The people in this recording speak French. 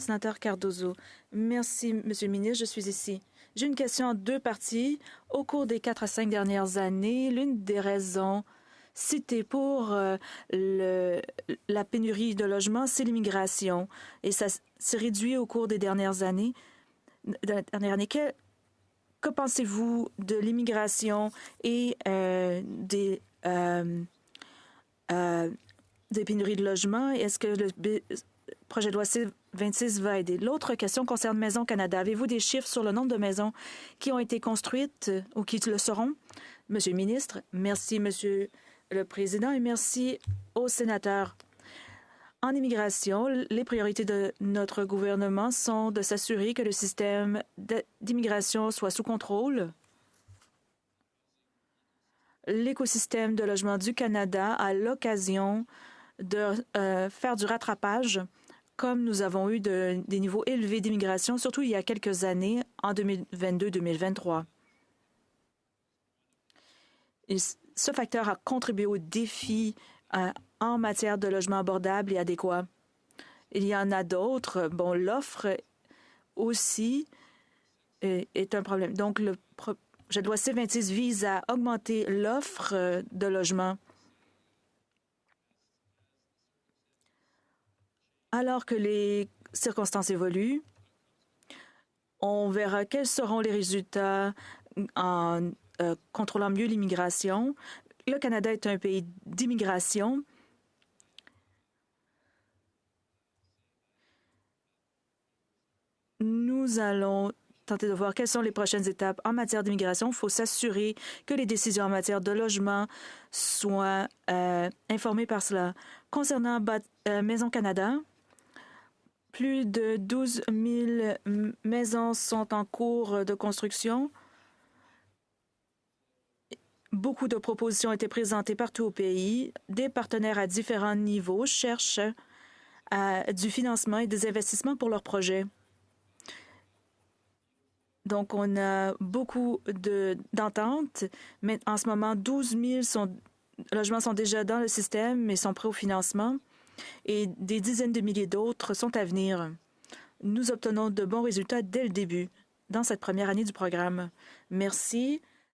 sénateur Cardozo. Merci, Monsieur le ministre, je suis ici. J'ai une question en deux parties. Au cours des 4 à 5 dernières années, l'une des raisons citées pour la pénurie de logements, c'est l'immigration. Et ça s'est réduit au cours des dernières années. Que pensez-vous de l'immigration et des pénuries de logements? Est-ce que le projet de loi C-26 va aider? L'autre question concerne Maisons Canada. Avez-vous des chiffres sur le nombre de maisons qui ont été construites ou qui le seront? Monsieur le ministre, merci, Monsieur le Président, et merci aux sénateurs. En immigration, les priorités de notre gouvernement sont de s'assurer que le système d'immigration soit sous contrôle. L'écosystème de logement du Canada a l'occasion de faire du rattrapage, comme nous avons eu des niveaux élevés d'immigration, surtout il y a quelques années, en 2022-2023. Ce facteur a contribué au défi en matière de logement abordable et adéquat. Il y en a d'autres. Bon, l'offre aussi est un problème. Donc, le projet de loi C-26 vise à augmenter l'offre de logements. Alors que les circonstances évoluent, on verra quels seront les résultats en contrôlant mieux l'immigration. Le Canada est un pays d'immigration. Nous allons tenter de voir quelles sont les prochaines étapes en matière d'immigration. Il faut s'assurer que les décisions en matière de logement soient informées par cela. Concernant Maisons Canada, plus de 12 000 maisons sont en cours de construction. Beaucoup de propositions ont été présentées partout au pays. Des partenaires à différents niveaux cherchent du financement et des investissements pour leurs projets. Donc, on a beaucoup d'ententes, mais en ce moment, 12 000 logements sont déjà dans le système, mais sont prêts au financement, et des dizaines de milliers d'autres sont à venir. Nous obtenons de bons résultats dès le début, dans cette première année du programme. Merci.